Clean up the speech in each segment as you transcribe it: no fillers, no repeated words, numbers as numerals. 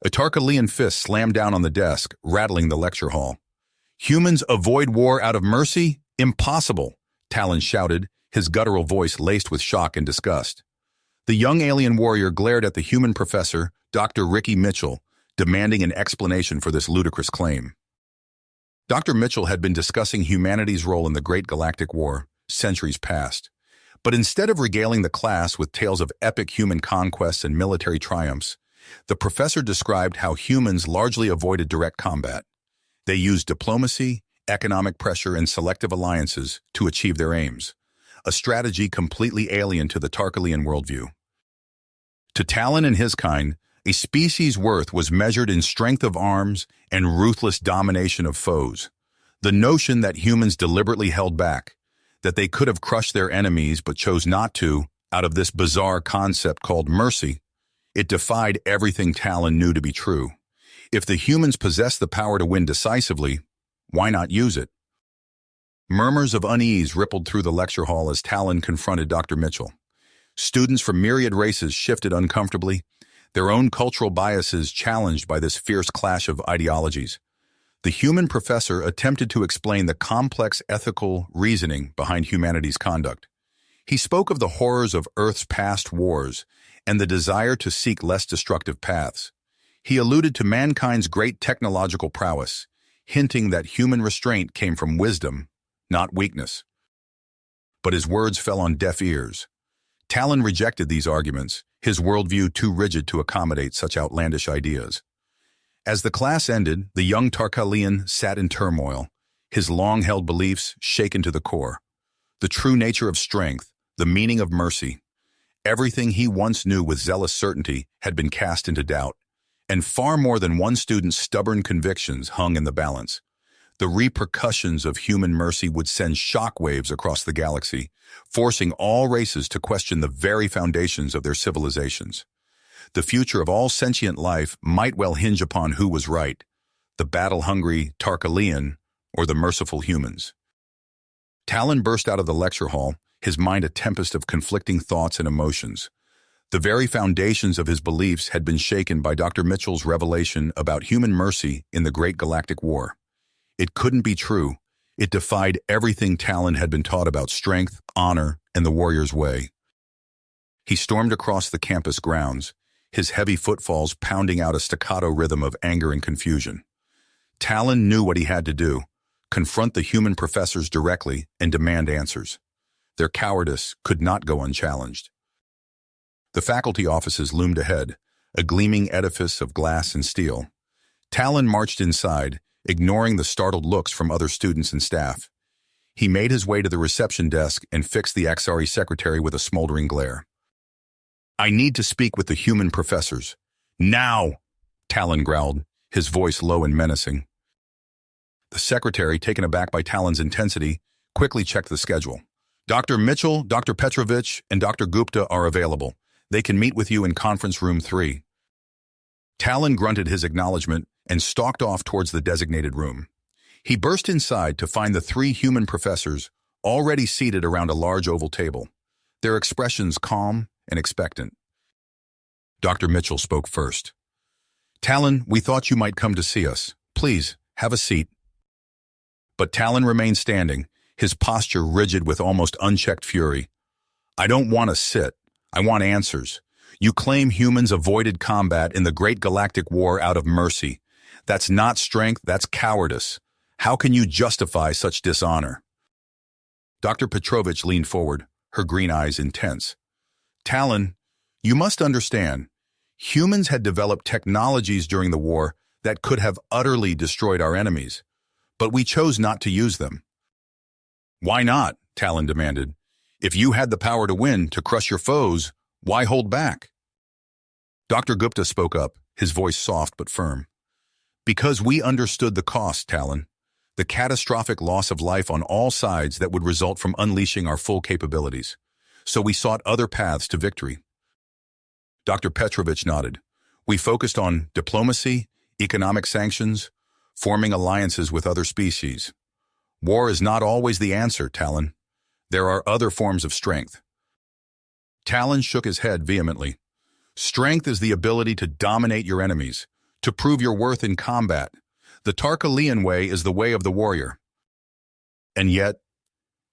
A Tarkalian fist slammed down on the desk, rattling the lecture hall. "Humans avoid war out of mercy? Impossible," Talon shouted, his guttural voice laced with shock and disgust. The young alien warrior glared at the human professor, Dr. Ricky Mitchell, demanding an explanation for this ludicrous claim. Dr. Mitchell had been discussing humanity's role in the Great Galactic War, centuries past. But instead of regaling the class with tales of epic human conquests and military triumphs, the professor described how humans largely avoided direct combat. They used diplomacy, economic pressure, and selective alliances to achieve their aims, a strategy completely alien to the Tarkalian worldview. To Talon and his kind, a species' worth was measured in strength of arms and ruthless domination of foes. The notion that humans deliberately held back, that they could have crushed their enemies but chose not to, out of this bizarre concept called mercy, it defied everything Talon knew to be true. If the humans possessed the power to win decisively, why not use it? Murmurs of unease rippled through the lecture hall as Talon confronted Dr. Mitchell. Students from myriad races shifted uncomfortably, their own cultural biases challenged by this fierce clash of ideologies. The human professor attempted to explain the complex ethical reasoning behind humanity's conduct. He spoke of the horrors of Earth's past wars and the desire to seek less destructive paths. He alluded to mankind's great technological prowess, hinting that human restraint came from wisdom, not weakness. But his words fell on deaf ears. Talon rejected these arguments, his worldview too rigid to accommodate such outlandish ideas. As the class ended, the young Tarkalian sat in turmoil, his long-held beliefs shaken to the core. The true nature of strength, the meaning of mercy, everything he once knew with zealous certainty had been cast into doubt, and far more than one student's stubborn convictions hung in the balance. The repercussions of human mercy would send shockwaves across the galaxy, forcing all races to question the very foundations of their civilizations. The future of all sentient life might well hinge upon who was right, the battle-hungry Tarkalian or the merciful humans. Talon burst out of the lecture hall, his mind a tempest of conflicting thoughts and emotions. The very foundations of his beliefs had been shaken by Dr. Mitchell's revelation about human mercy in the Great Galactic War. It couldn't be true. It defied everything Talon had been taught about strength, honor, and the warrior's way. He stormed across the campus grounds, his heavy footfalls pounding out a staccato rhythm of anger and confusion. Talon knew what he had to do: confront the human professors directly and demand answers. Their cowardice could not go unchallenged. The faculty offices loomed ahead, a gleaming edifice of glass and steel. Talon marched inside, ignoring the startled looks from other students and staff. He made his way to the reception desk and fixed the HFY secretary with a smoldering glare. "I need to speak with the human professors. Now!" Talon growled, his voice low and menacing. The secretary, taken aback by Talon's intensity, quickly checked the schedule. "Dr. Mitchell, Dr. Petrovich, and Dr. Gupta are available. They can meet with you in conference room 3. Talon grunted his acknowledgement and stalked off towards the designated room. He burst inside to find the 3 human professors already seated around a large oval table, their expressions calm and expectant. Dr. Mitchell spoke first. "Talon, we thought you might come to see us. Please, have a seat." But Talon remained standing, his posture rigid with almost unchecked fury. "I don't want to sit. I want answers. You claim humans avoided combat in the Great Galactic War out of mercy. That's not strength, that's cowardice. How can you justify such dishonor?" Dr. Petrovich leaned forward, her green eyes intense. "Talon, you must understand, humans had developed technologies during the war that could have utterly destroyed our enemies, but we chose not to use them." "Why not?" Talon demanded. "If you had the power to win, to crush your foes, why hold back?" Dr. Gupta spoke up, his voice soft but firm. "Because we understood the cost, Talon, the catastrophic loss of life on all sides that would result from unleashing our full capabilities. So we sought other paths to victory." Dr. Petrovich nodded. "We focused on diplomacy, economic sanctions, forming alliances with other species. War is not always the answer, Talon. There are other forms of strength." Talon shook his head vehemently. "Strength is the ability to dominate your enemies, to prove your worth in combat. The Tarkalian way is the way of the warrior. And yet,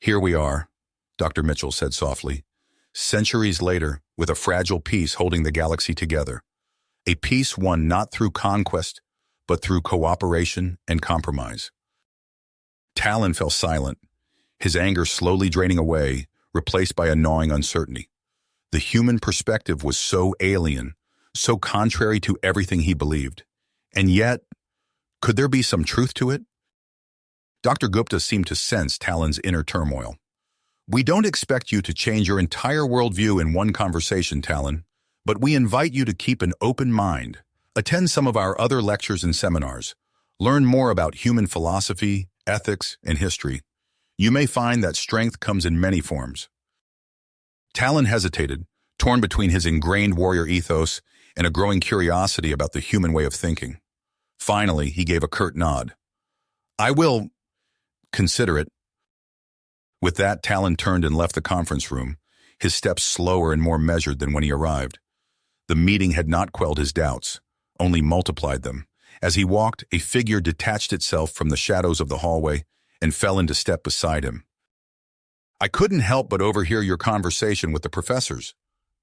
here we are, Dr. Mitchell said softly, centuries later, with a fragile peace holding the galaxy together. A peace won not through conquest, but through cooperation and compromise. Talon fell silent, his anger slowly draining away, replaced by a gnawing uncertainty. The human perspective was so alien, so contrary to everything he believed. And yet, could there be some truth to it? Dr. Gupta seemed to sense Talon's inner turmoil. We don't expect you to change your entire worldview in one conversation, Talon, but we invite you to keep an open mind. Attend some of our other lectures and seminars. Learn more about human philosophy, ethics, and history. You may find that strength comes in many forms. Talon hesitated, torn between his ingrained warrior ethos and a growing curiosity about the human way of thinking. Finally, he gave a curt nod. I will consider it. With that, Talon turned and left the conference room, his steps slower and more measured than when he arrived. The meeting had not quelled his doubts, only multiplied them. As he walked, a figure detached itself from the shadows of the hallway and fell into step beside him. I couldn't help but overhear your conversation with the professors,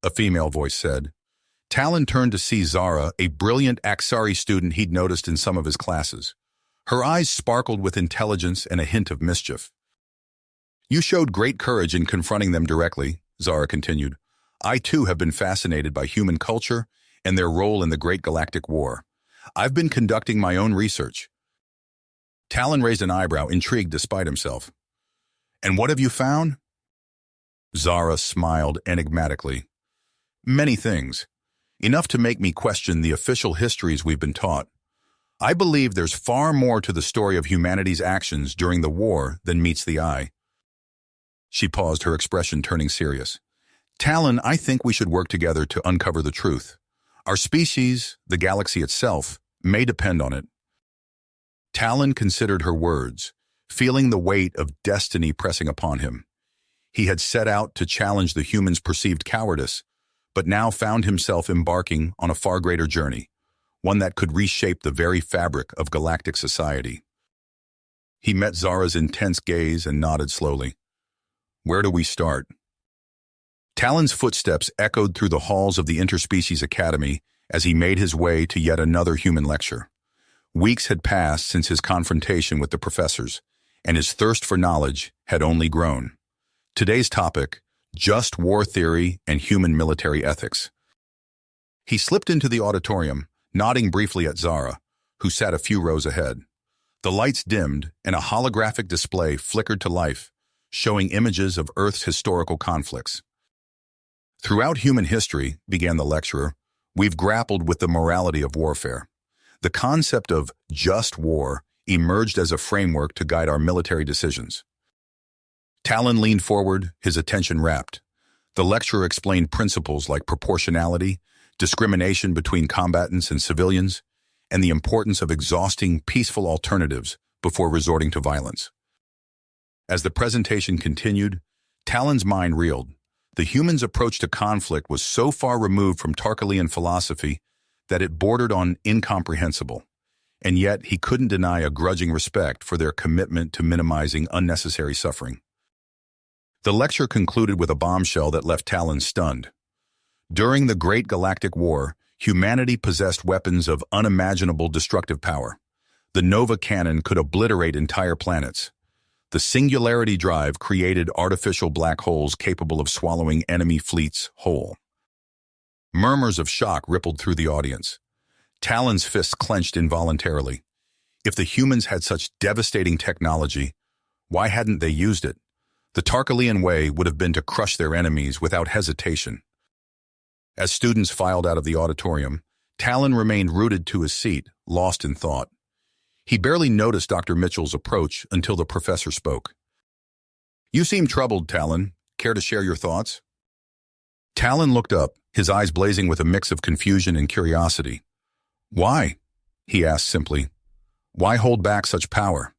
a female voice said. Talon turned to see Zara, a brilliant Aksari student he'd noticed in some of his classes. Her eyes sparkled with intelligence and a hint of mischief. You showed great courage in confronting them directly, Zara continued. I too have been fascinated by human culture and their role in the Great Galactic War. I've been conducting my own research. Talon raised an eyebrow, intrigued despite himself. And what have you found? Zara smiled enigmatically. Many things. Enough to make me question the official histories we've been taught. I believe there's far more to the story of humanity's actions during the war than meets the eye. She paused, her expression turning serious. Talon, I think we should work together to uncover the truth. Our species, the galaxy itself, may depend on it. Talon considered her words, feeling the weight of destiny pressing upon him. He had set out to challenge the humans' perceived cowardice, but now found himself embarking on a far greater journey, one that could reshape the very fabric of galactic society. He met Zara's intense gaze and nodded slowly. Where do we start? Talon's footsteps echoed through the halls of the Interspecies Academy as he made his way to yet another human lecture. Weeks had passed since his confrontation with the professors, and his thirst for knowledge had only grown. Today's topic, just war theory and human military ethics. He slipped into the auditorium, nodding briefly at Zara, who sat a few rows ahead. The lights dimmed, and a holographic display flickered to life, showing images of Earth's historical conflicts. Throughout human history, began the lecturer, we've grappled with the morality of warfare. The concept of just war emerged as a framework to guide our military decisions. Talon leaned forward, his attention rapt. The lecturer explained principles like proportionality, discrimination between combatants and civilians, and the importance of exhausting peaceful alternatives before resorting to violence. As the presentation continued, Talon's mind reeled. The humans' approach to conflict was so far removed from Tarkalian philosophy that it bordered on incomprehensible, and yet he couldn't deny a grudging respect for their commitment to minimizing unnecessary suffering. The lecture concluded with a bombshell that left Talon stunned. During the Great Galactic War, humanity possessed weapons of unimaginable destructive power. The Nova Cannon could obliterate entire planets. The Singularity Drive created artificial black holes capable of swallowing enemy fleets whole. Murmurs of shock rippled through the audience. Talon's fists clenched involuntarily. If the humans had such devastating technology, why hadn't they used it? The Tarkalian way would have been to crush their enemies without hesitation. As students filed out of the auditorium, Talon remained rooted to his seat, lost in thought. He barely noticed Dr. Mitchell's approach until the professor spoke. You seem troubled, Talon. Care to share your thoughts? Talon looked up, his eyes blazing with a mix of confusion and curiosity. Why? He asked simply. Why hold back such power?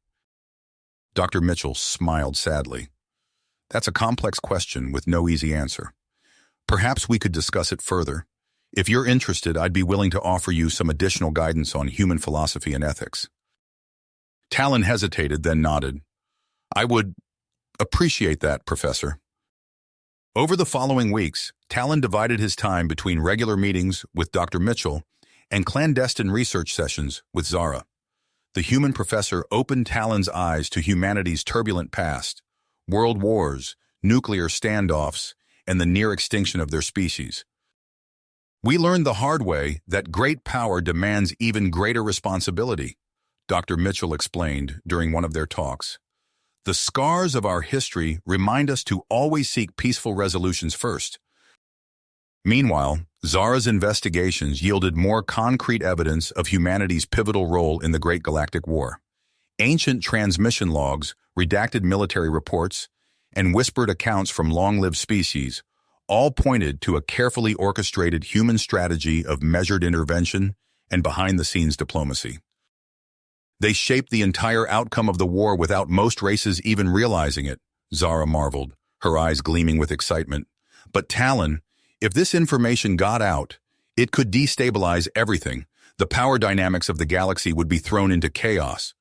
Dr. Mitchell smiled sadly. That's a complex question with no easy answer. Perhaps we could discuss it further. If you're interested, I'd be willing to offer you some additional guidance on human philosophy and ethics. Talon hesitated, then nodded. I would appreciate that, Professor. Over the following weeks, Talon divided his time between regular meetings with Dr. Mitchell and clandestine research sessions with Zara. The human professor opened Talon's eyes to humanity's turbulent past, world wars, nuclear standoffs, and the near extinction of their species. We learned the hard way that great power demands even greater responsibility, Dr. Mitchell explained during one of their talks. The scars of our history remind us to always seek peaceful resolutions first. Meanwhile, Zara's investigations yielded more concrete evidence of humanity's pivotal role in the Great Galactic War. Ancient transmission logs, redacted military reports, and whispered accounts from long-lived species all pointed to a carefully orchestrated human strategy of measured intervention and behind-the-scenes diplomacy. They shaped the entire outcome of the war without most races even realizing it, Zara marveled, her eyes gleaming with excitement. But Talon, if this information got out, it could destabilize everything. The power dynamics of the galaxy would be thrown into chaos.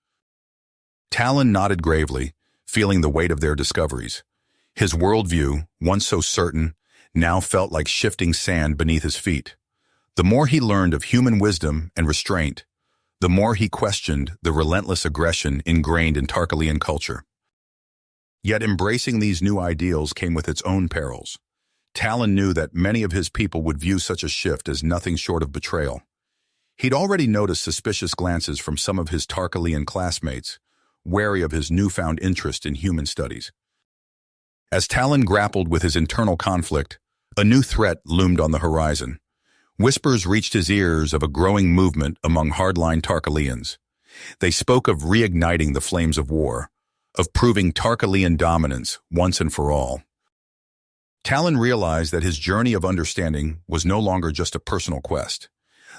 Talon nodded gravely, feeling the weight of their discoveries. His worldview, once so certain, now felt like shifting sand beneath his feet. The more he learned of human wisdom and restraint, the more he questioned the relentless aggression ingrained in Tarkalian culture. Yet embracing these new ideals came with its own perils. Talon knew that many of his people would view such a shift as nothing short of betrayal. He'd already noticed suspicious glances from some of his Tarkalian classmates, wary of his newfound interest in human studies. As Talon grappled with his internal conflict, a new threat loomed on the horizon. Whispers reached his ears of a growing movement among hardline Tarkalians. They spoke of reigniting the flames of war, of proving Tarkalian dominance once and for all. Talon realized that his journey of understanding was no longer just a personal quest.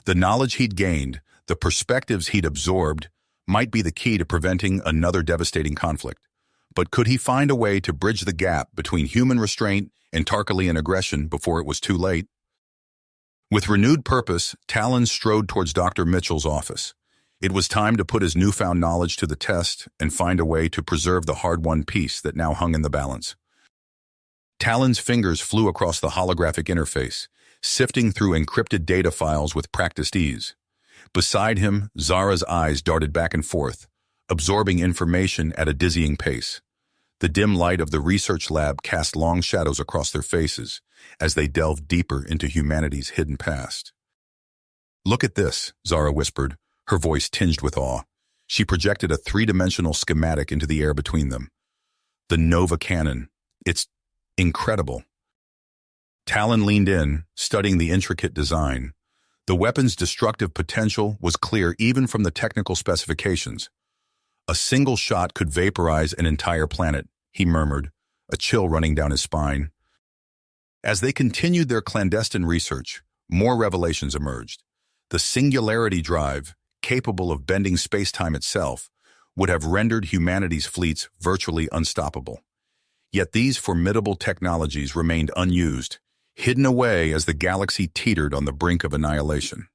The knowledge he'd gained, the perspectives he'd absorbed, might be the key to preventing another devastating conflict. But could he find a way to bridge the gap between human restraint and Tarkalian aggression before it was too late? With renewed purpose, Talon strode towards Dr. Mitchell's office. It was time to put his newfound knowledge to the test and find a way to preserve the hard-won peace that now hung in the balance. Talon's fingers flew across the holographic interface, sifting through encrypted data files with practiced ease. Beside him, Zara's eyes darted back and forth, absorbing information at a dizzying pace. The dim light of the research lab cast long shadows across their faces as they delved deeper into humanity's hidden past. "Look at this," Zara whispered, her voice tinged with awe. She projected a three-dimensional schematic into the air between them. "The Nova Cannon. It's incredible." Talon leaned in, studying the intricate design. The weapon's destructive potential was clear even from the technical specifications. "A single shot could vaporize an entire planet," he murmured, a chill running down his spine. As they continued their clandestine research, more revelations emerged. The singularity drive, capable of bending space-time itself, would have rendered humanity's fleets virtually unstoppable. Yet these formidable technologies remained unused, hidden away as the galaxy teetered on the brink of annihilation.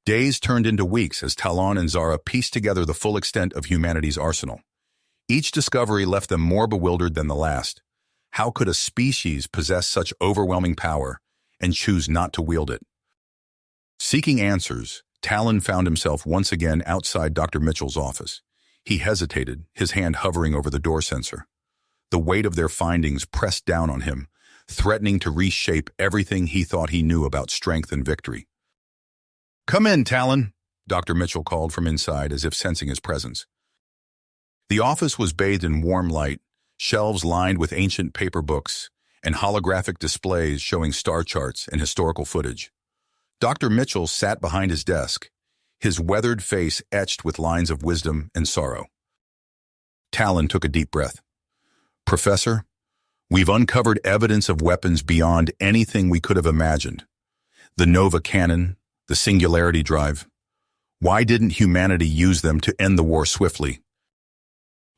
Days turned into weeks as Talon and Zara pieced together the full extent of humanity's arsenal. Each discovery left them more bewildered than the last. How could a species possess such overwhelming power and choose not to wield it? Seeking answers, Talon found himself once again outside Dr. Mitchell's office. He hesitated, his hand hovering over the door sensor. The weight of their findings pressed down on him, threatening to reshape everything he thought he knew about strength and victory. "Come in, Talon," Dr. Mitchell called from inside as if sensing his presence. The office was bathed in warm light, shelves lined with ancient paper books, and holographic displays showing star charts and historical footage. Dr. Mitchell sat behind his desk, his weathered face etched with lines of wisdom and sorrow. Talon took a deep breath. "Professor, we've uncovered evidence of weapons beyond anything we could have imagined. The Nova Cannon, the Singularity Drive. Why didn't humanity use them to end the war swiftly?"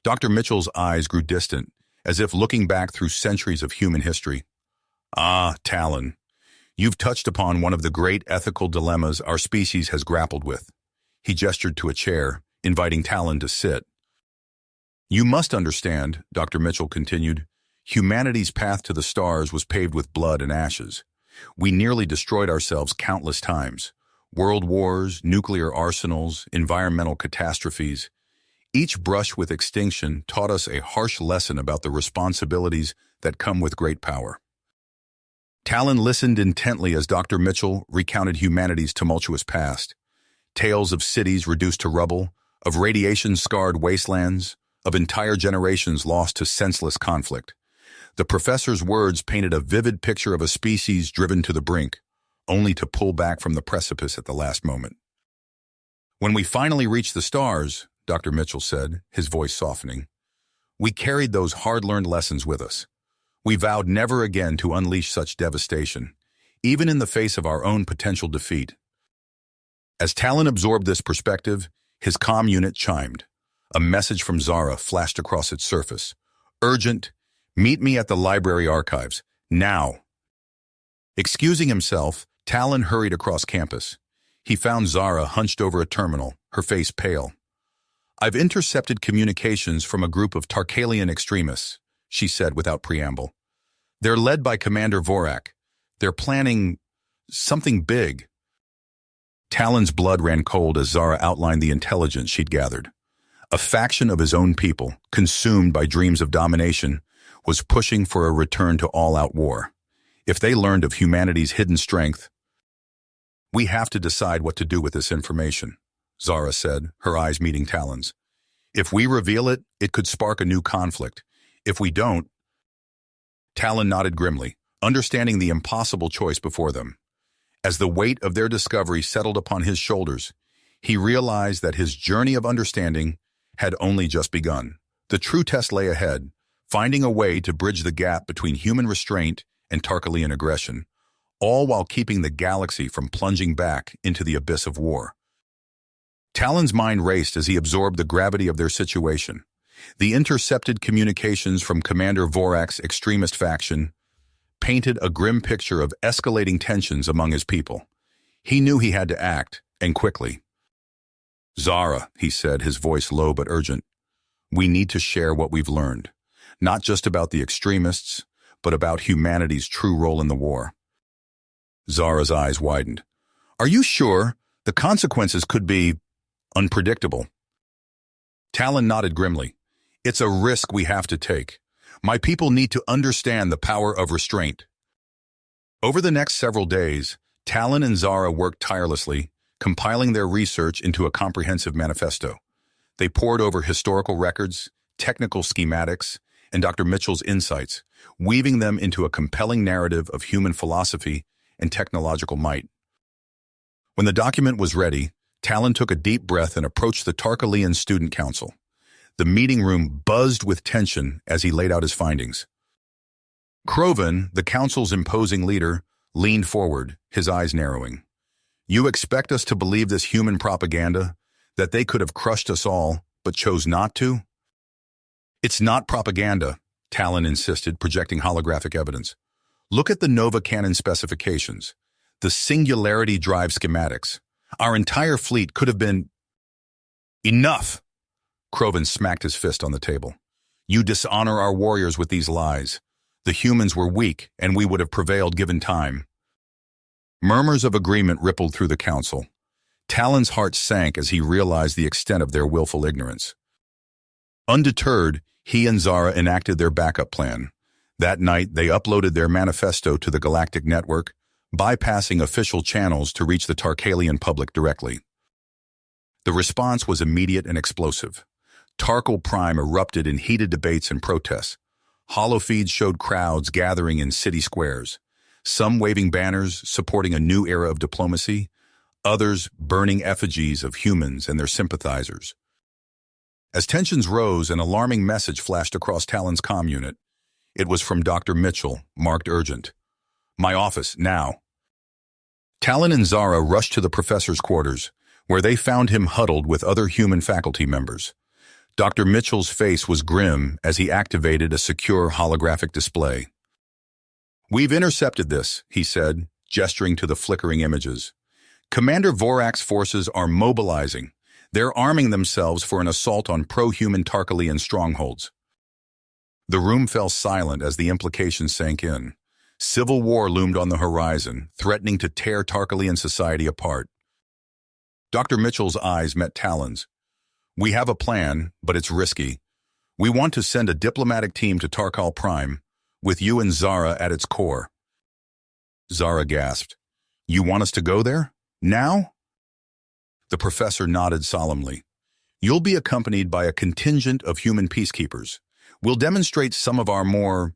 Dr. Mitchell's eyes grew distant, as if looking back through centuries of human history. "Ah, Talon, You've touched upon one of the great ethical dilemmas our species has grappled with. He gestured to a chair, inviting Talon to sit. You must understand, Dr. Mitchell continued, humanity's path to the stars was paved with blood and ashes. We nearly destroyed ourselves countless times. World wars, nuclear arsenals, environmental catastrophes. Each brush with extinction taught us a harsh lesson about the responsibilities that come with great power. Talon listened intently as Dr. Mitchell recounted humanity's tumultuous past. Tales of cities reduced to rubble, of radiation-scarred wastelands, of entire generations lost to senseless conflict. The professor's words painted a vivid picture of a species driven to the brink, only to pull back from the precipice at the last moment. When we finally reached the stars, Dr. Mitchell said, his voice softening, we carried those hard-learned lessons with us. We vowed never again to unleash such devastation, even in the face of our own potential defeat. As Talon absorbed this perspective, his comm unit chimed. A message from Zara flashed across its surface. Urgent, meet me at the library archives, now. Excusing himself, Talon hurried across campus. He found Zara hunched over a terminal, her face pale. I've intercepted communications from a group of Tarkalian extremists, she said without preamble. They're led by Commander Vorak. They're planning something big. Talon's blood ran cold as Zara outlined the intelligence she'd gathered. A faction of his own people, consumed by dreams of domination, was pushing for a return to all-out war. If they learned of humanity's hidden strength, we have to decide what to do with this information, Zara said, her eyes meeting Talon's. If we reveal it, it could spark a new conflict. If we don't, Talon nodded grimly, understanding the impossible choice before them. As the weight of their discovery settled upon his shoulders, he realized that his journey of understanding had only just begun. The true test lay ahead, finding a way to bridge the gap between human restraint and Tarkalian aggression, all while keeping the galaxy from plunging back into the abyss of war. Talon's mind raced as he absorbed the gravity of their situation. The intercepted communications from Commander Vorak's extremist faction painted a grim picture of escalating tensions among his people. He knew he had to act, and quickly. Zara, he said, his voice low but urgent, we need to share what we've learned, not just about the extremists, but about humanity's true role in the war. Zara's eyes widened. Are you sure? The consequences could be unpredictable. Talon nodded grimly. It's a risk we have to take. My people need to understand the power of restraint. Over the next several days, Talon and Zara worked tirelessly, compiling their research into a comprehensive manifesto. They pored over historical records, technical schematics, and Dr. Mitchell's insights, weaving them into a compelling narrative of human philosophy and technological might. When the document was ready, Talon took a deep breath and approached the Tarkalian Student Council. The meeting room buzzed with tension as he laid out his findings. Krovan, the council's imposing leader, leaned forward, his eyes narrowing. You expect us to believe this human propaganda, that they could have crushed us all, but chose not to? It's not propaganda, Talon insisted, projecting holographic evidence. Look at the Nova Cannon specifications, the Singularity Drive schematics. Our entire fleet could have been... Enough! Krovan smacked his fist on the table. You dishonor our warriors with these lies. The humans were weak, and we would have prevailed given time. Murmurs of agreement rippled through the council. Talon's heart sank as he realized the extent of their willful ignorance. Undeterred, he and Zara enacted their backup plan. That night, they uploaded their manifesto to the Galactic Network, bypassing official channels to reach the Tarkalian public directly. The response was immediate and explosive. Tarkal Prime erupted in heated debates and protests. Holofeeds showed crowds gathering in city squares, some waving banners supporting a new era of diplomacy, others burning effigies of humans and their sympathizers. As tensions rose, an alarming message flashed across Talon's comm unit. It was from Dr. Mitchell, marked urgent. My office, now. Talon and Zara rushed to the professor's quarters, where they found him huddled with other human faculty members. Dr. Mitchell's face was grim as he activated a secure holographic display. We've intercepted this, he said, gesturing to the flickering images. Commander Vorak's forces are mobilizing. They're arming themselves for an assault on pro-human Tarkalian strongholds. The room fell silent as the implications sank in. Civil war loomed on the horizon, threatening to tear Tarkalian society apart. Dr. Mitchell's eyes met Talon's. "We have a plan, but it's risky. We want to send a diplomatic team to Tarkal Prime, with you and Zara at its core." Zara gasped. "You want us to go there? Now?" The professor nodded solemnly. "You'll be accompanied by a contingent of human peacekeepers. We'll demonstrate some of our more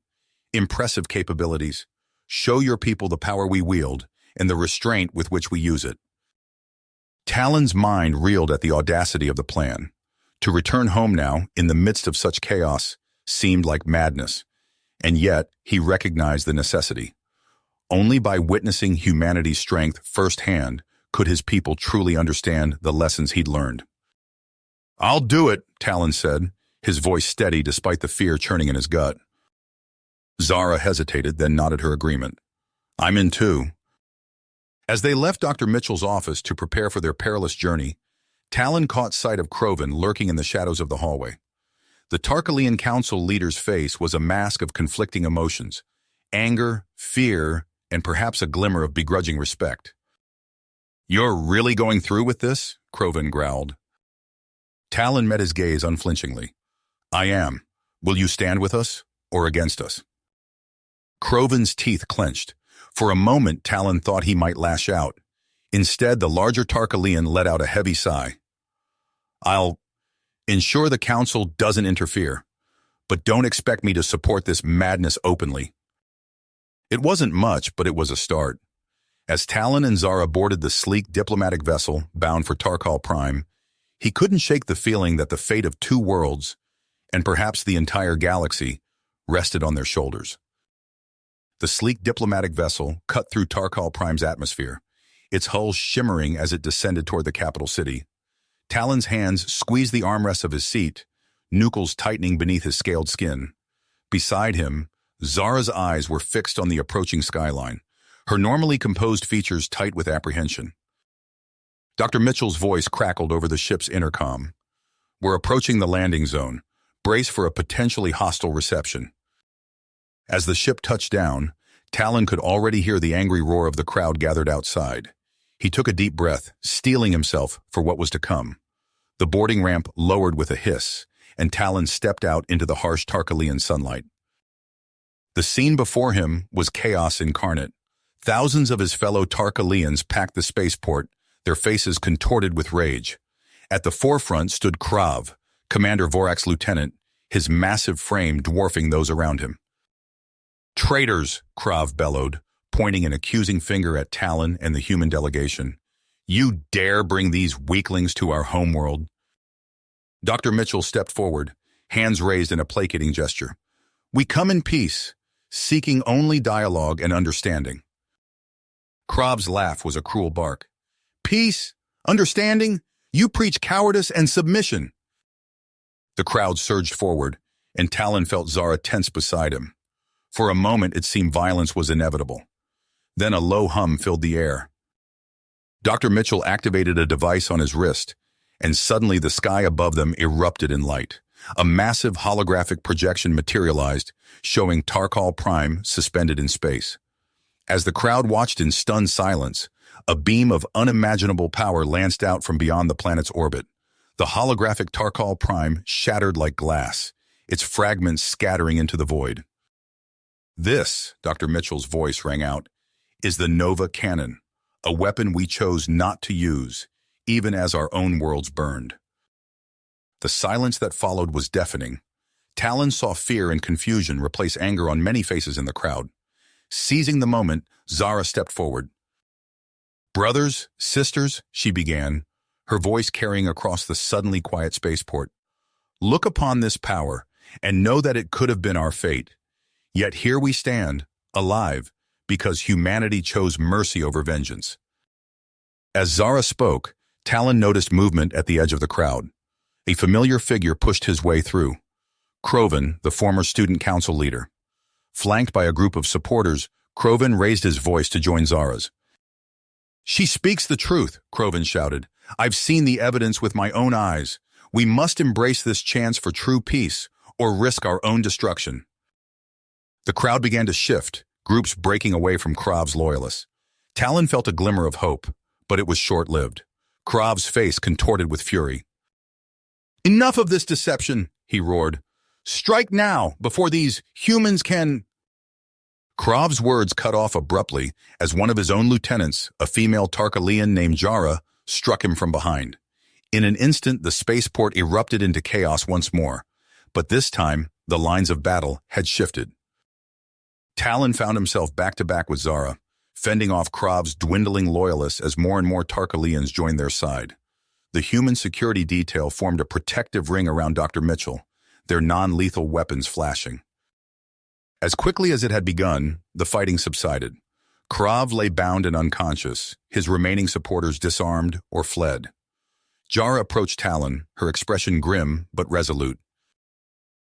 impressive capabilities, show your people the power we wield and the restraint with which we use it." Talon's mind reeled at the audacity of the plan. To return home now, in the midst of such chaos, seemed like madness, and yet he recognized the necessity. Only by witnessing humanity's strength firsthand could his people truly understand the lessons he'd learned. "I'll do it," Talon said, his voice steady despite the fear churning in his gut. Zara hesitated, then nodded her agreement. "I'm in too." As they left Dr. Mitchell's office to prepare for their perilous journey, Talon caught sight of Kroven lurking in the shadows of the hallway. The Tarkalian Council leader's face was a mask of conflicting emotions: anger, fear, and perhaps a glimmer of begrudging respect. "You're really going through with this?" Kroven growled. Talon met his gaze unflinchingly. "I am. Will you stand with us or against us?" Kroven's teeth clenched. For a moment, Talon thought he might lash out. Instead, the larger Tarkalian let out a heavy sigh. "I'll ensure the Council doesn't interfere, but don't expect me to support this madness openly." It wasn't much, but it was a start. As Talon and Zara boarded the sleek diplomatic vessel bound for Tarkal Prime, he couldn't shake the feeling that the fate of two worlds, and perhaps the entire galaxy, rested on their shoulders. The sleek diplomatic vessel cut through Tarkal Prime's atmosphere, its hull shimmering as it descended toward the capital city. Talon's hands squeezed the armrests of his seat, nuchals tightening beneath his scaled skin. Beside him, Zara's eyes were fixed on the approaching skyline, her normally composed features tight with apprehension. Dr. Mitchell's voice crackled over the ship's intercom. "We're approaching the landing zone. Brace for a potentially hostile reception." As the ship touched down, Talon could already hear the angry roar of the crowd gathered outside. He took a deep breath, steeling himself for what was to come. The boarding ramp lowered with a hiss, and Talon stepped out into the harsh Tarkalian sunlight. The scene before him was chaos incarnate. Thousands of his fellow Tarkalians packed the spaceport, their faces contorted with rage. At the forefront stood Krav, Commander Vorak's lieutenant, his massive frame dwarfing those around him. "Traitors!" Krav bellowed, pointing an accusing finger at Talon and the human delegation. "You dare bring these weaklings to our homeworld?" Dr. Mitchell stepped forward, hands raised in a placating gesture. "We come in peace, seeking only dialogue and understanding." Krav's laugh was a cruel bark. "Peace? Understanding? You preach cowardice and submission." The crowd surged forward, and Talon felt Zara tense beside him. For a moment, it seemed violence was inevitable. Then a low hum filled the air. Dr. Mitchell activated a device on his wrist, and suddenly the sky above them erupted in light. A massive holographic projection materialized, showing Tarkal Prime suspended in space. As the crowd watched in stunned silence, a beam of unimaginable power lanced out from beyond the planet's orbit. The holographic Tarkal Prime shattered like glass, its fragments scattering into the void. "This," Dr. Mitchell's voice rang out, "is the Nova Cannon, a weapon we chose not to use, even as our own worlds burned." The silence that followed was deafening. Talon saw fear and confusion replace anger on many faces in the crowd. Seizing the moment, Zara stepped forward. "Brothers, sisters," she began, her voice carrying across the suddenly quiet spaceport. "Look upon this power and know that it could have been our fate. Yet here we stand, alive, because humanity chose mercy over vengeance." As Zara spoke, Talon noticed movement at the edge of the crowd. A familiar figure pushed his way through. Kroven, the former student council leader. Flanked by a group of supporters, Krovan raised his voice to join Zara's. "She speaks the truth," Krovan shouted. "I've seen the evidence with my own eyes. We must embrace this chance for true peace, or risk our own destruction." The crowd began to shift, groups breaking away from Krav's loyalists. Talon felt a glimmer of hope, but it was short-lived. Krav's face contorted with fury. "Enough of this deception," he roared. "Strike now, before these humans can—" Krav's words cut off abruptly as one of his own lieutenants, a female Tarkalian named Jara, struck him from behind. In an instant, the spaceport erupted into chaos once more, but this time, the lines of battle had shifted. Talon found himself back-to-back with Zara, fending off Krav's dwindling loyalists as more and more Tarkalians joined their side. The human security detail formed a protective ring around Dr. Mitchell, their non-lethal weapons flashing. As quickly as it had begun, the fighting subsided. Krav lay bound and unconscious, his remaining supporters disarmed or fled. Jara approached Talon, her expression grim but resolute.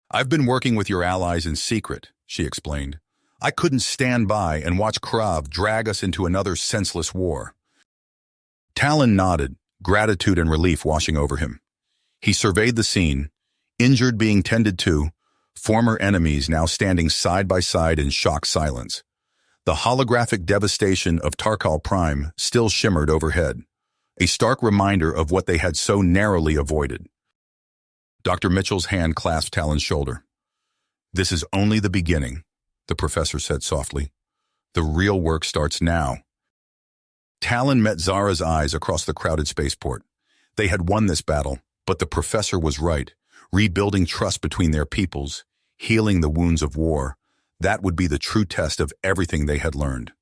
"I've been working with your allies in secret," she explained. "I couldn't stand by and watch Krav drag us into another senseless war." Talon nodded, gratitude and relief washing over him. He surveyed the scene, injured being tended to, former enemies now standing side by side in shocked silence. The holographic devastation of Tarkal Prime still shimmered overhead, a stark reminder of what they had so narrowly avoided. Dr. Mitchell's hand clasped Talon's shoulder. "This is only the beginning," the professor said softly. "The real work starts now." Talon met Zara's eyes across the crowded spaceport. They had won this battle, but the professor was right. Rebuilding trust between their peoples, healing the wounds of war, that would be the true test of everything they had learned.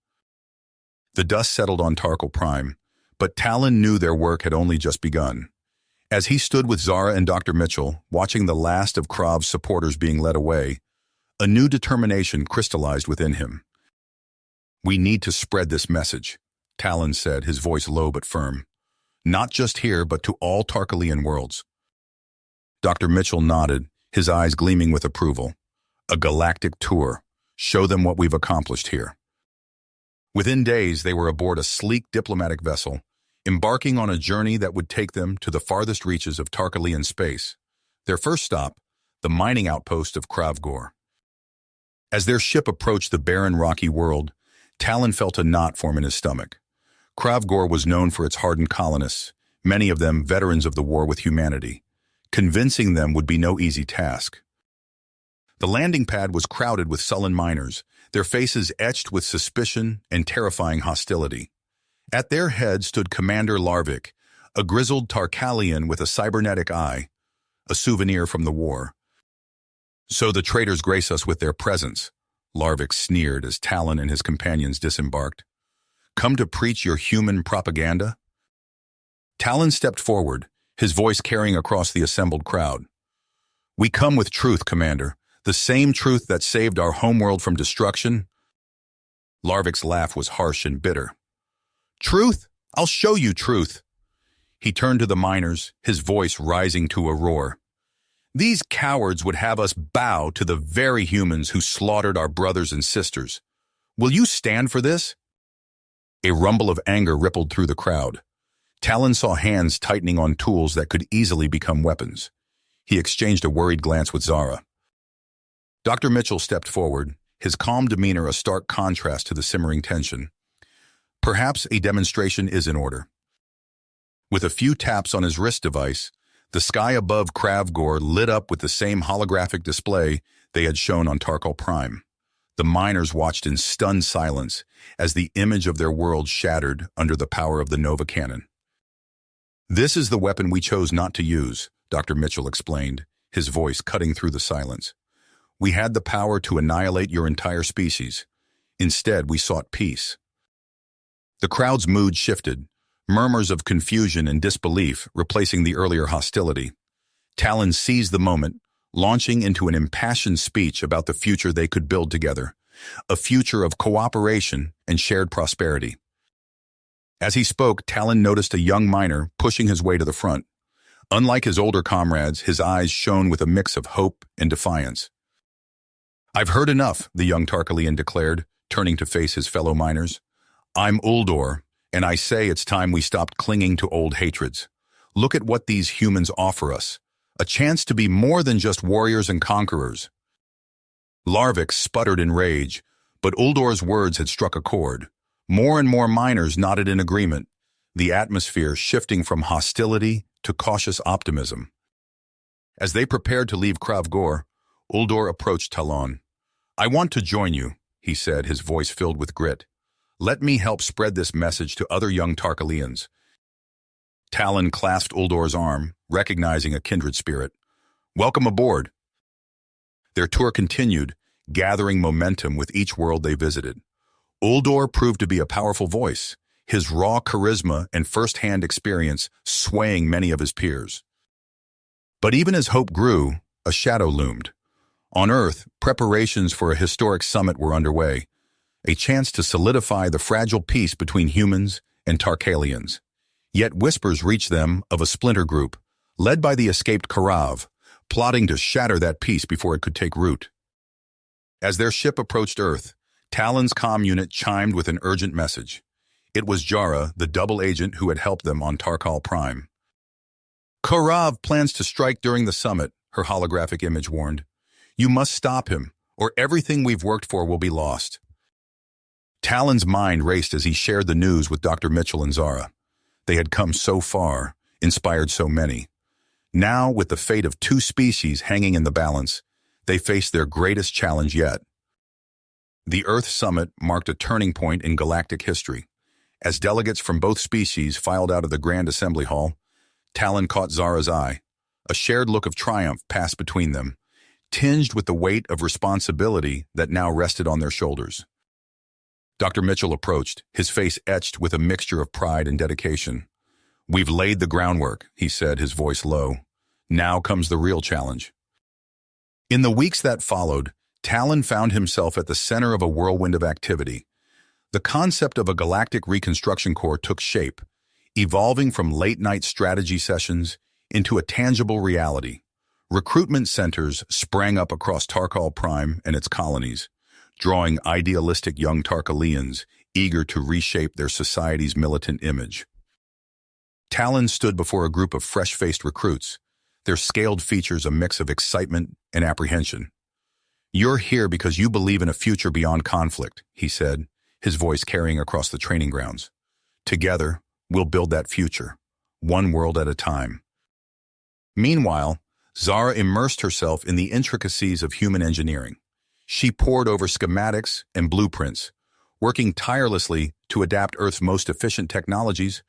The dust settled on Tarkal Prime, but Talon knew their work had only just begun. As he stood with Zara and Dr. Mitchell, watching the last of Krav's supporters being led away, a new determination crystallized within him. "We need to spread this message," Talon said, his voice low but firm. "Not just here, but to all Tarkalian worlds." Dr. Mitchell nodded, his eyes gleaming with approval. "A galactic tour. Show them what we've accomplished here." Within days, they were aboard a sleek diplomatic vessel, embarking on a journey that would take them to the farthest reaches of Tarkalian space. Their first stop, the mining outpost of Kravgor. As their ship approached the barren, rocky world, Talon felt a knot form in his stomach. Kravgor was known for its hardened colonists, many of them veterans of the war with humanity. Convincing them would be no easy task. The landing pad was crowded with sullen miners, their faces etched with suspicion and terrifying hostility. At their head stood Commander Larvik, a grizzled Tarkalian with a cybernetic eye, a souvenir from the war. "So the traitors grace us with their presence," Larvik sneered as Talon and his companions disembarked. "Come to preach your human propaganda?" Talon stepped forward, his voice carrying across the assembled crowd. "We come with truth, Commander, the same truth that saved our homeworld from destruction." Larvik's laugh was harsh and bitter. "Truth? I'll show you truth." He turned to the miners, his voice rising to a roar. "These cowards would have us bow to the very humans who slaughtered our brothers and sisters. Will you stand for this?" A rumble of anger rippled through the crowd. Talon saw hands tightening on tools that could easily become weapons. He exchanged a worried glance with Zara. Dr. Mitchell stepped forward, his calm demeanor a stark contrast to the simmering tension. Perhaps a demonstration is in order. With a few taps on his wrist device, the sky above Kravgor lit up with the same holographic display they had shown on Tarkal Prime. The miners watched in stunned silence as the image of their world shattered under the power of the Nova Cannon. "This is the weapon we chose not to use," Dr. Mitchell explained, his voice cutting through the silence. "We had the power to annihilate your entire species. Instead, we sought peace." The crowd's mood shifted, murmurs of confusion and disbelief replacing the earlier hostility. Talon seized the moment, launching into an impassioned speech about the future they could build together, a future of cooperation and shared prosperity. As he spoke, Talon noticed a young miner pushing his way to the front. Unlike his older comrades, his eyes shone with a mix of hope and defiance. "I've heard enough," the young Tarkalian declared, turning to face his fellow miners. I'm Uldor, and I say it's time we stopped clinging to old hatreds. Look at what these humans offer us. A chance to be more than just warriors and conquerors. Larvik sputtered in rage, but Uldor's words had struck a chord. More and more miners nodded in agreement, the atmosphere shifting from hostility to cautious optimism. As they prepared to leave Kravgor, Uldor approached Talon. I want to join you, he said, his voice filled with grit. Let me help spread this message to other young Tarkalians. Talon clasped Uldor's arm, recognizing a kindred spirit. Welcome aboard. Their tour continued, gathering momentum with each world they visited. Uldor proved to be a powerful voice, his raw charisma and first-hand experience swaying many of his peers. But even as hope grew, a shadow loomed. On Earth, preparations for a historic summit were underway, a chance to solidify the fragile peace between humans and Tarkalians. Yet whispers reached them of a splinter group, led by the escaped Karav, plotting to shatter that peace before it could take root. As their ship approached Earth, Talon's comm unit chimed with an urgent message. It was Jara, the double agent who had helped them on Tarkal Prime. Karav plans to strike during the summit, her holographic image warned. You must stop him, or everything we've worked for will be lost. Talon's mind raced as he shared the news with Dr. Mitchell and Zara. They had come so far, inspired so many. Now, with the fate of 2 species hanging in the balance, they faced their greatest challenge yet. The Earth Summit marked a turning point in galactic history. As delegates from both species filed out of the Grand Assembly Hall, Talon caught Zara's eye. A shared look of triumph passed between them, tinged with the weight of responsibility that now rested on their shoulders. Dr. Mitchell approached, his face etched with a mixture of pride and dedication. We've laid the groundwork, he said, his voice low. Now comes the real challenge. In the weeks that followed, Talon found himself at the center of a whirlwind of activity. The concept of a galactic reconstruction corps took shape, evolving from late-night strategy sessions into a tangible reality. Recruitment centers sprang up across Tarkal Prime and its colonies, drawing idealistic young Tarkalians eager to reshape their society's militant image. Talon stood before a group of fresh-faced recruits, their scaled features a mix of excitement and apprehension. You're here because you believe in a future beyond conflict, he said, his voice carrying across the training grounds. Together, we'll build that future, one world at a time. Meanwhile, Zara immersed herself in the intricacies of human engineering. She pored over schematics and blueprints, working tirelessly to adapt Earth's most efficient technologies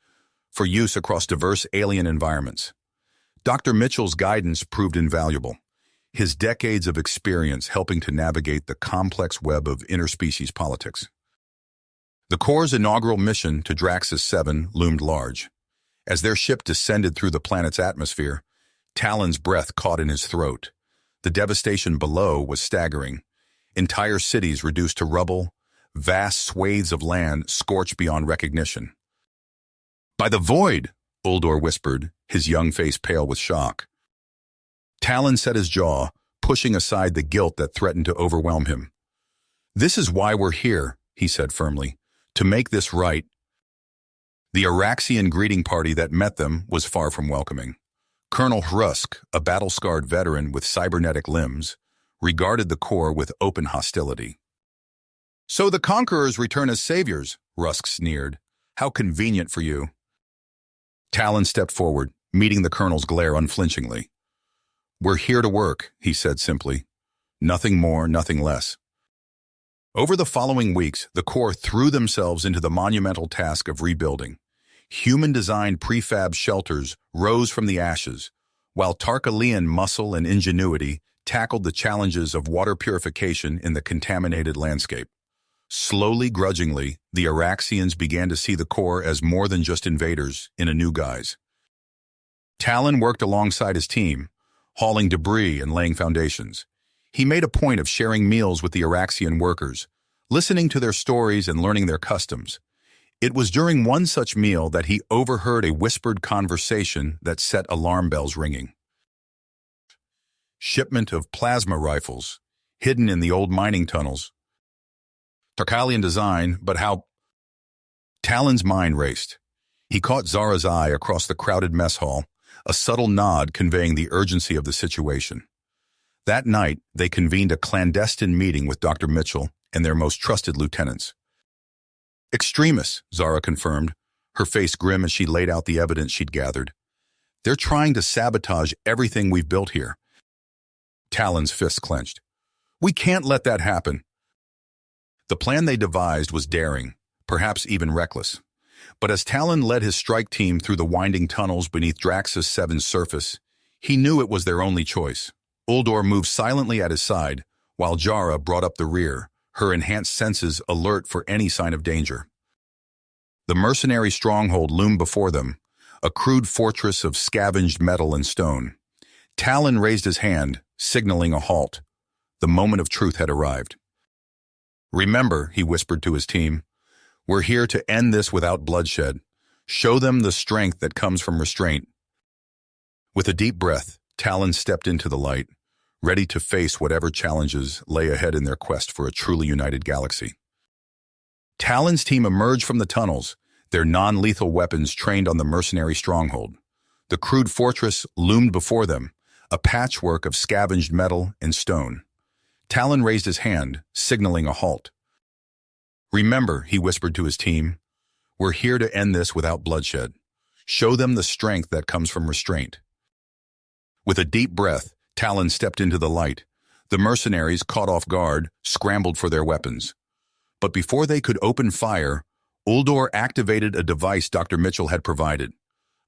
for use across diverse alien environments. Dr. Mitchell's guidance proved invaluable, his decades of experience helping to navigate the complex web of interspecies politics. The Corps' inaugural mission to Draxus 7 loomed large. As their ship descended through the planet's atmosphere, Talon's breath caught in his throat. The devastation below was staggering. Entire cities reduced to rubble, vast swathes of land scorched beyond recognition. By the void, Uldor whispered, his young face pale with shock. Talon set his jaw, pushing aside the guilt that threatened to overwhelm him. This is why we're here, he said firmly, to make this right. The Araxian greeting party that met them was far from welcoming. Colonel Hrusk, a battle-scarred veteran with cybernetic limbs, regarded the Corps with open hostility. So the conquerors return as saviors, Hrusk sneered. How convenient for you. Talon stepped forward, meeting the colonel's glare unflinchingly. We're here to work, he said simply. Nothing more, nothing less. Over the following weeks, the Corps threw themselves into the monumental task of rebuilding. Human-designed prefab shelters rose from the ashes, while Tarkalian muscle and ingenuity tackled the challenges of water purification in the contaminated landscape. Slowly, grudgingly, the Araxians began to see the Corps as more than just invaders in a new guise. Talon worked alongside his team, hauling debris and laying foundations. He made a point of sharing meals with the Araxian workers, listening to their stories and learning their customs. It was during one such meal that he overheard a whispered conversation that set alarm bells ringing. Shipment of plasma rifles, hidden in the old mining tunnels. Tarkalian design, but how... Talon's mind raced. He caught Zara's eye across the crowded mess hall, a subtle nod conveying the urgency of the situation. That night, they convened a clandestine meeting with Dr. Mitchell and their most trusted lieutenants. Extremists, Zara confirmed, her face grim as she laid out the evidence she'd gathered. They're trying to sabotage everything we've built here. Talon's fists clenched. We can't let that happen. The plan they devised was daring, perhaps even reckless. But as Talon led his strike team through the winding tunnels beneath Draxus 7's surface, he knew it was their only choice. Uldor moved silently at his side, while Jara brought up the rear, her enhanced senses alert for any sign of danger. The mercenary stronghold loomed before them, a crude fortress of scavenged metal and stone. Talon raised his hand, signaling a halt. The moment of truth had arrived. Remember, he whispered to his team, we're here to end this without bloodshed. Show them the strength that comes from restraint. With a deep breath, Talon stepped into the light, ready to face whatever challenges lay ahead in their quest for a truly united galaxy. Talon's team emerged from the tunnels, their non-lethal weapons trained on the mercenary stronghold. The crude fortress loomed before them, a patchwork of scavenged metal and stone. Talon raised his hand, signaling a halt. Remember, he whispered to his team, we're here to end this without bloodshed. Show them the strength that comes from restraint. With a deep breath, Talon stepped into the light. The mercenaries, caught off guard, scrambled for their weapons. But before they could open fire, Uldor activated a device Dr. Mitchell had provided.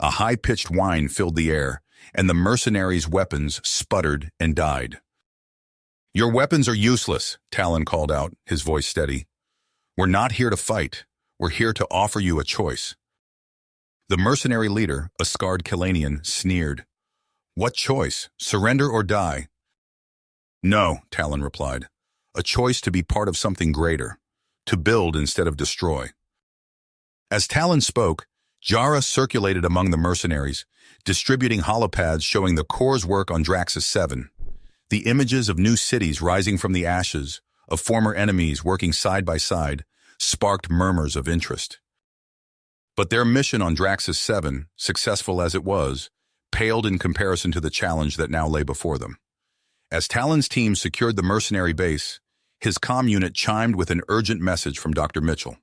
A high-pitched whine filled the air, and the mercenaries' weapons sputtered and died. Your weapons are useless, Talon called out, his voice steady. We're not here to fight. We're here to offer you a choice. The mercenary leader, a scarred Kilanian, sneered. What choice? Surrender or die? No, Talon replied. A choice to be part of something greater. To build instead of destroy. As Talon spoke, Jara circulated among the mercenaries, distributing holopads showing the Corps' work on Draxus 7. The images of new cities rising from the ashes, of former enemies working side by side, sparked murmurs of interest. But their mission on Draxus 7, successful as it was, paled in comparison to the challenge that now lay before them. As Talon's team secured the mercenary base, his comm unit chimed with an urgent message from Dr. Mitchell.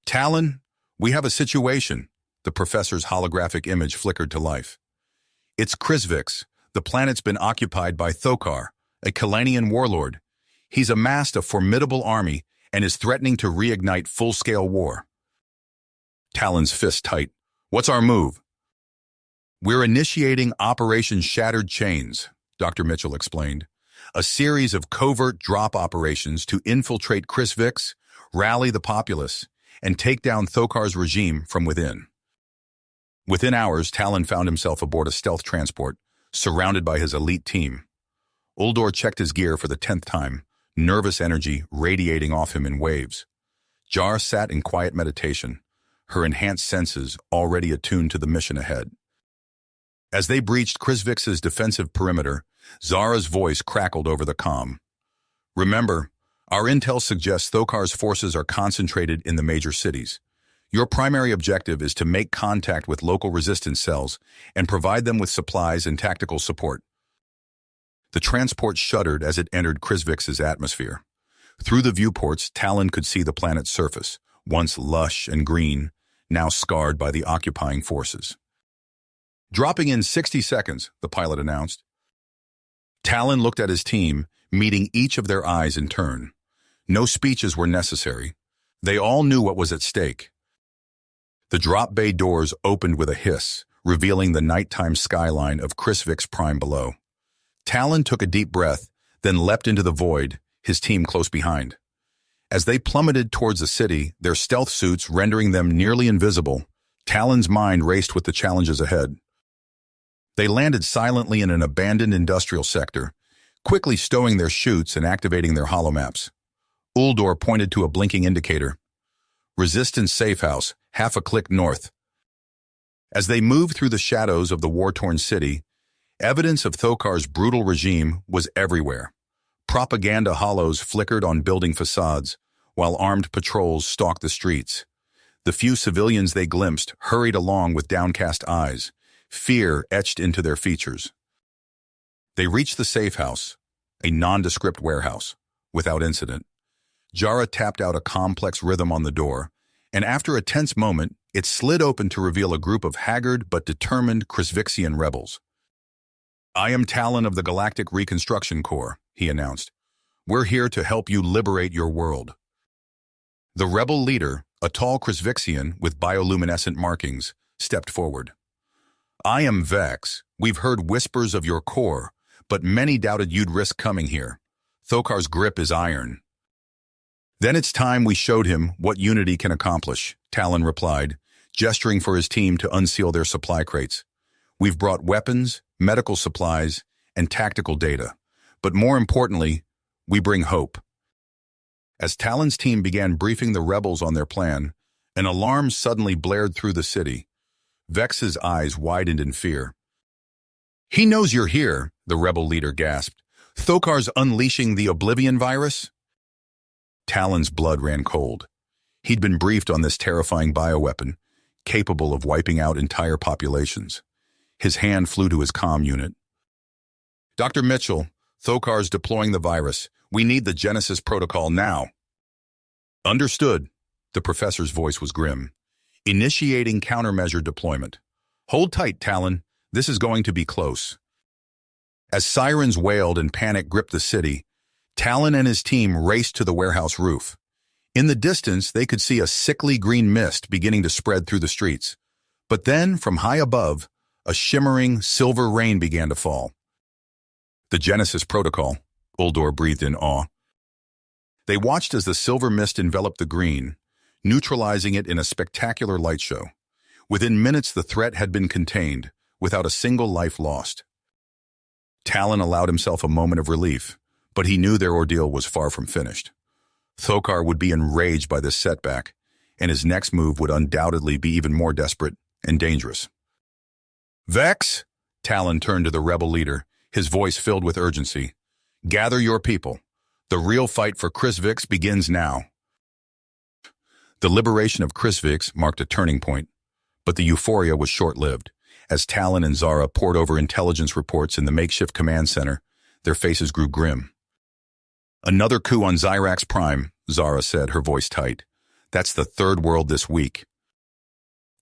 Talon, we have a situation. The professor's holographic image flickered to life. It's Krisvix. The planet's been occupied by Thokar, a Kilanian warlord. He's amassed a formidable army and is threatening to reignite full-scale war. Talon's fist tight. What's our move? We're initiating Operation Shattered Chains, Dr. Mitchell explained. A series of covert drop operations to infiltrate Krisvix, rally the populace, and take down Thokar's regime from within. Within hours, Talon found himself aboard a stealth transport, surrounded by his elite team. Uldor checked his gear for the 10th time, nervous energy radiating off him in waves. Jar sat in quiet meditation, her enhanced senses already attuned to the mission ahead. As they breached Krisvix's defensive perimeter, Zara's voice crackled over the comm. Remember, our intel suggests Thokar's forces are concentrated in the major cities. Your primary objective is to make contact with local resistance cells and provide them with supplies and tactical support. The transport shuddered as it entered Krisvix's atmosphere. Through the viewports, Talon could see the planet's surface, once lush and green, now scarred by the occupying forces. Dropping in 60 seconds, the pilot announced. Talon looked at his team, meeting each of their eyes in turn. No speeches were necessary. They all knew what was at stake. The drop bay doors opened with a hiss, revealing the nighttime skyline of Krisvix Prime below. Talon took a deep breath, then leapt into the void, his team close behind. As they plummeted towards the city, their stealth suits rendering them nearly invisible, Talon's mind raced with the challenges ahead. They landed silently in an abandoned industrial sector, quickly stowing their chutes and activating their holomaps. Uldor pointed to a blinking indicator. Resistance safe house, half a click north. As they moved through the shadows of the war-torn city, evidence of Thokar's brutal regime was everywhere. Propaganda hollows flickered on building facades, while armed patrols stalked the streets. The few civilians they glimpsed hurried along with downcast eyes, fear etched into their features. They reached the safe house, a nondescript warehouse, without incident. Jara tapped out a complex rhythm on the door, and after a tense moment, it slid open to reveal a group of haggard but determined Krisvixian rebels. "I am Talon of the Galactic Reconstruction Corps," he announced. "We're here to help you liberate your world." The rebel leader, a tall Krisvixian with bioluminescent markings, stepped forward. "I am Vex. We've heard whispers of your core, but many doubted you'd risk coming here. Thokar's grip is iron." "Then it's time we showed him what unity can accomplish," Talon replied, gesturing for his team to unseal their supply crates. "We've brought weapons, medical supplies, and tactical data. But more importantly, we bring hope." As Talon's team began briefing the rebels on their plan, an alarm suddenly blared through the city. Vex's eyes widened in fear. "He knows you're here," the rebel leader gasped. "Thokar's unleashing the Oblivion virus?" Talon's blood ran cold. He'd been briefed on this terrifying bioweapon, capable of wiping out entire populations. His hand flew to his comm unit. "Dr. Mitchell, Thokar's deploying the virus. We need the Genesis protocol now." "Understood." The professor's voice was grim. "Initiating countermeasure deployment. Hold tight, Talon. This is going to be close." As sirens wailed and panic gripped the city, Talon and his team raced to the warehouse roof. In the distance, they could see a sickly green mist beginning to spread through the streets. But then, from high above, a shimmering silver rain began to fall. "The Genesis protocol," Uldor breathed in awe. They watched as the silver mist enveloped the green, neutralizing it in a spectacular light show. Within minutes, the threat had been contained, without a single life lost. Talon allowed himself a moment of relief, but he knew their ordeal was far from finished. Thokar would be enraged by this setback, and his next move would undoubtedly be even more desperate and dangerous. "Vex," Talon turned to the rebel leader, his voice filled with urgency. "Gather your people. The real fight for Krisvix begins now." The liberation of Krisvix marked a turning point, but the euphoria was short-lived. As Talon and Zara pored over intelligence reports in the makeshift command center, their faces grew grim. "Another coup on Zyrax Prime," Zara said, her voice tight. "That's the third world this week."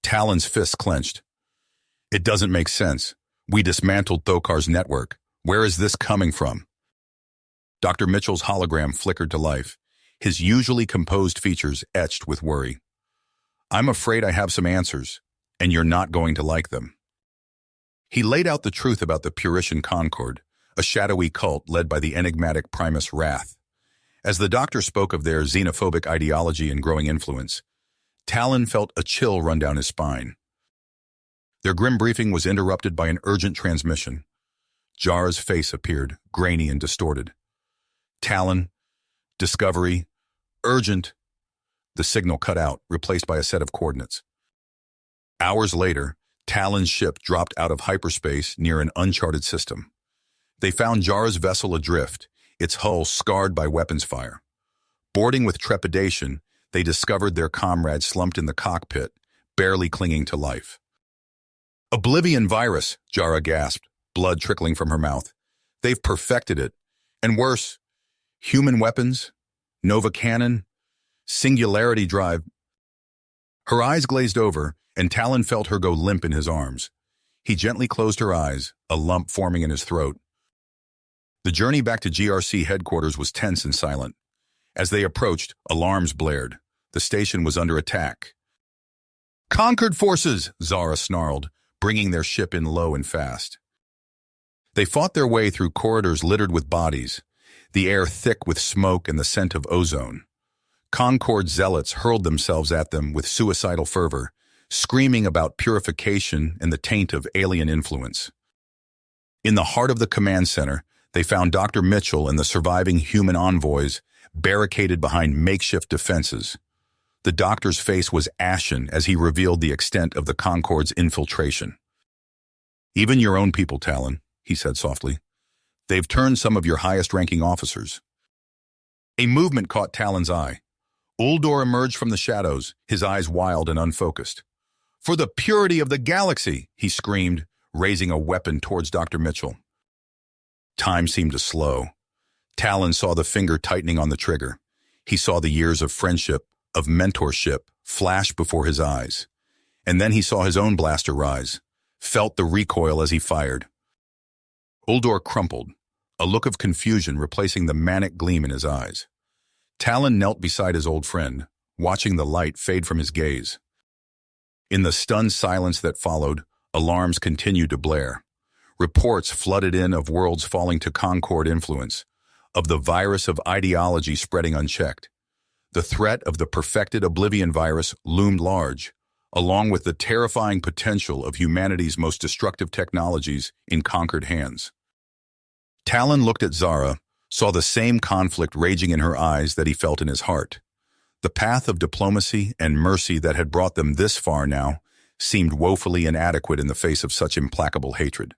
Talon's fists clenched. "It doesn't make sense. We dismantled Thokar's network. Where is this coming from?" Dr. Mitchell's hologram flickered to life, his usually composed features etched with worry. "I'm afraid I have some answers, and you're not going to like them." He laid out the truth about the Puritian Concord, a shadowy cult led by the enigmatic Primus Wrath. As the doctor spoke of their xenophobic ideology and growing influence, Talon felt a chill run down his spine. Their grim briefing was interrupted by an urgent transmission. Jara's face appeared, grainy and distorted. "Talon, Discovery, urgent." The signal cut out, replaced by a set of coordinates. Hours later, Talon's ship dropped out of hyperspace near an uncharted system. They found Jara's vessel adrift, its hull scarred by weapons fire. Boarding with trepidation, they discovered their comrade slumped in the cockpit, barely clinging to life. "Oblivion virus," Jara gasped, blood trickling from her mouth. "They've perfected it. And worse, human weapons, Nova Cannon, Singularity Drive." Her eyes glazed over, and Talon felt her go limp in his arms. He gently closed her eyes, a lump forming in his throat. The journey back to GRC headquarters was tense and silent. As they approached, alarms blared. The station was under attack. "Conquered forces!" Zara snarled, bringing their ship in low and fast. They fought their way through corridors littered with bodies, the air thick with smoke and the scent of ozone. Concord zealots hurled themselves at them with suicidal fervor, screaming about purification and the taint of alien influence. In the heart of the command center, they found Dr. Mitchell and the surviving human envoys barricaded behind makeshift defenses. The doctor's face was ashen as he revealed the extent of the Concord's infiltration. "Even your own people, Talon," he said softly. "They've turned some of your highest-ranking officers." A movement caught Talon's eye. Uldor emerged from the shadows, his eyes wild and unfocused. "For the purity of the galaxy!" he screamed, raising a weapon towards Dr. Mitchell. Time seemed to slow. Talon saw the finger tightening on the trigger. He saw the years of friendship, of mentorship, flash before his eyes. And then he saw his own blaster rise, felt the recoil as he fired. Uldor crumpled, a look of confusion replacing the manic gleam in his eyes. Talon knelt beside his old friend, watching the light fade from his gaze. In the stunned silence that followed, alarms continued to blare. Reports flooded in of worlds falling to Concord influence, of the virus of ideology spreading unchecked. The threat of the perfected Oblivion virus loomed large, along with the terrifying potential of humanity's most destructive technologies in conquered hands. Talon looked at Zara, saw the same conflict raging in her eyes that he felt in his heart. The path of diplomacy and mercy that had brought them this far now seemed woefully inadequate in the face of such implacable hatred.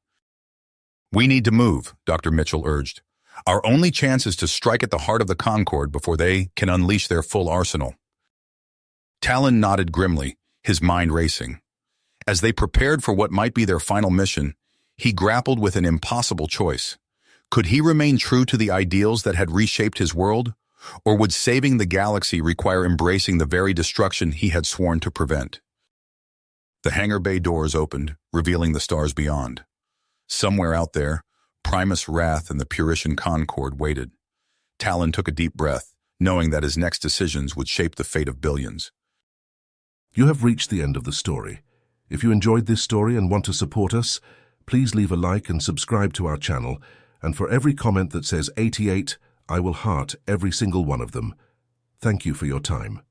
"We need to move," Dr. Mitchell urged. "Our only chance is to strike at the heart of the Concord before they can unleash their full arsenal." Talon nodded grimly, his mind racing. As they prepared for what might be their final mission, he grappled with an impossible choice. Could he remain true to the ideals that had reshaped his world, or would saving the galaxy require embracing the very destruction he had sworn to prevent? The hangar bay doors opened, revealing the stars beyond. Somewhere out there, Primus Wrath and the Puritan Concord waited. Talon took a deep breath, knowing that his next decisions would shape the fate of billions. You have reached the end of the story. If you enjoyed this story and want to support us, please leave a like and subscribe to our channel, and for every comment that says 88, I will heart every single one of them. Thank you for your time.